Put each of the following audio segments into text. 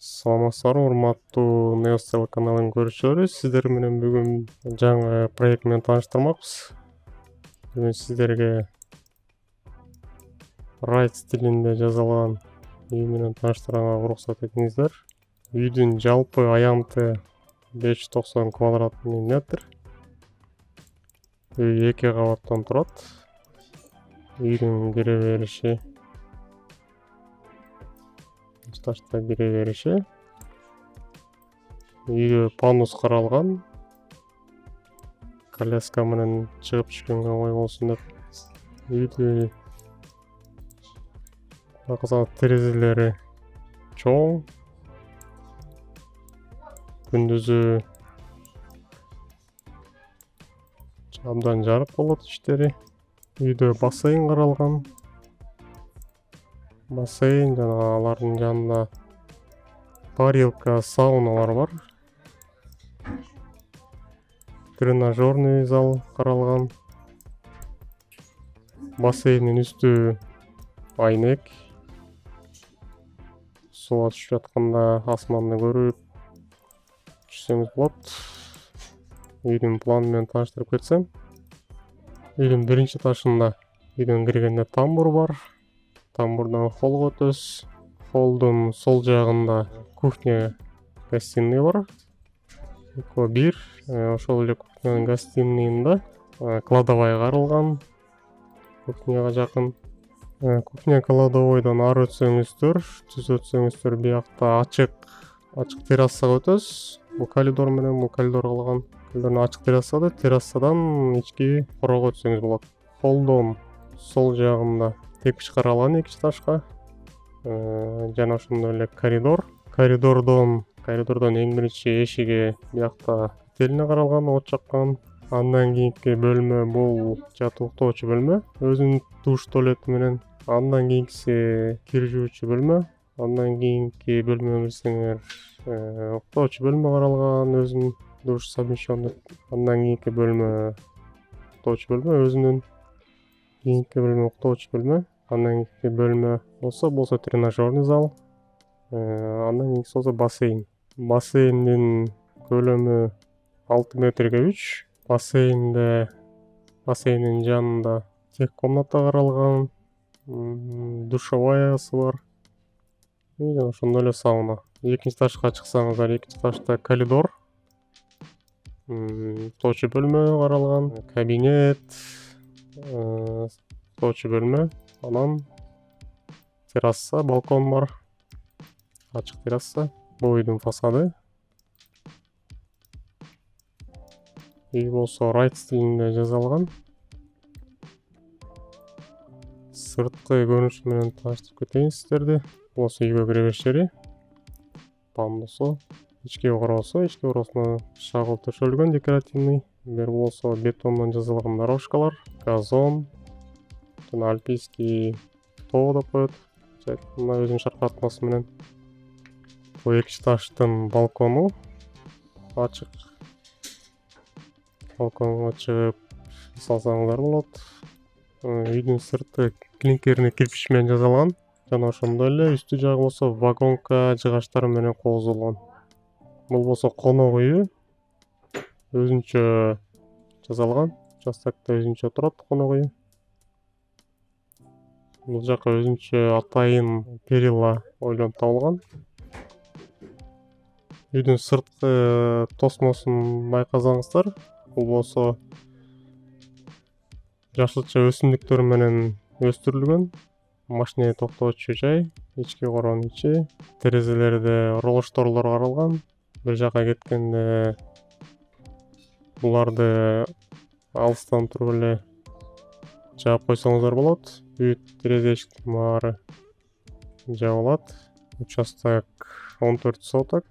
Саламатсыздарбы, урматтуу Neostel каналынын көрүүчүлөрү. Сиздер менен бүгүн жаңы проект менен тааныштырмакпыз. Бүгүн сиздерге Write стилинде жазылган үй менен тааныштырганга уруксат этиңиздер. Үйдүн жалпы аянты 590 квадратный метр. Үй 2 кабаттан турат. Үйдүн кире бериши ташта кире бериши. Үйгө пандус каралган. Коляска менен чыгып түшкөнгө оңой болсун деп. Үйдү терезелери чоң. Күндүзү абдан жарык болот иштери. Үйдө бассейн каралган. Бассейн жана алардын жанында парилка, сауналар бар. Тренажерный зал каралган. Бассейндин үстү айнек. Суга түшүп жатканда асманды көрүп түшсөңүз болот. Үйдүн планы менен тааныштырып кетсем. Үйдүн биринчи этажында үйдөн киргенде тамбур бар. Тамбурдан холлго өтөбүз. Холлдун сол жагында кухня, гостиный бар. 1. Ошол эле кухнянын гостиныйында кладовая каралган. Кухняга жакын. Кухня кладовойдон ары өтсөңүздөр, түз өтсөңүздөр биякта ачык террасага өтөбүз. Бул коридор менен калган. Коридордун ачык террасадан ички корого өтсөңүз болот. Холлдон сол жагында тепкич каралган 2 этажга. Жана ошондой эле коридордон эң биринчи эшиги биякта телине каралган, от жаккан. Андан кийинки бөлмө бул жатып уктоочу бөлмө, өзүнүн душ туалети менен. Андан кийинкиси кир жуучу бөлмө. Андан кийинки бөлмөгө кирсеңер, уктоочу бөлмө каралган, өзүнүн душ совмещенный. Андан кийинки бөлмө уктоочу бөлмө, өзүнүн кийинки бөлмө уктоочу бөлмө. Андан кийинки бөлмө болсо тренажерный зал. Андан кийинкиси болсо бассейн. Бассейндин көлөмү 6 метрге 3. Бассейндин жанында тех комната каралган. Душеваясы бар. Жана ошондой эле сауна. Экинчи этажга чыксаңыздар, экинчи этажда коридор. Уктоочу бөлмө каралган, кабинет, уктоочу бөлмө. Анан терраса, балкон бар. Ачык терраса. Бул үйдүн фасады. Үй болсо Write стилинде жасалган. Сырткы көрүнүшү менен тааныштырып кетейин сиздерди. Бул үйгө кире беришери. Пандусу, ички короосу, шагыл төшөлгөн декоративный. Бир болсо бетондон жасалган дорожкалар, газон, жана альпийский тоо деп коет. Мына өзүнүн шаркыратмасы менен. Бул экинчи этаждын балкону ачык. Балконго чыгып салсаңыздар болот. Үйдүн сырты клинкерный кирпич менен жасалган. Жана ошондой эле үстү жагы болсо вагонка жыгачтар менен кооздолгон. Бул болсо конок үйү. Өзүнчө жасалган. Участокто өзүнчө турат конок үйү. Бул жака өзүнчө атайын перила ойлонуп табылган. Үйдүн сырткы тосмосун байкасаңыздар, бул болсо жашылча өсүмдүктөр менен өстүрүлгөн. Машина токтоочу жай, ички коронун ичи, терезелерде ролошторлор каралган. Бир жака кеткенде буларды алыстан туруп эле жаап койсоңуздар болот. Үй терезе эшиктин баары жабылат. Участок 14 соток.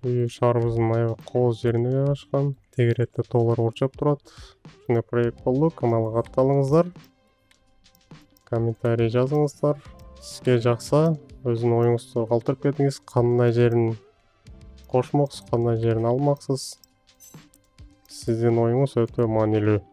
Үй шаарыбыздын аябай кооз жерине жайгашкан. Тегеретте тоолор курчап турат. Ушундай проект болду. Каналга катталыңыздар. Комментарий жазыңыздар. Сизге жакса, өзүнүн оюңузду калтырып кетиңиз. Кандай жерин кошмоксуз, кандай жерин алмаксыз. Сиздин оюңуз өтө маанилүү.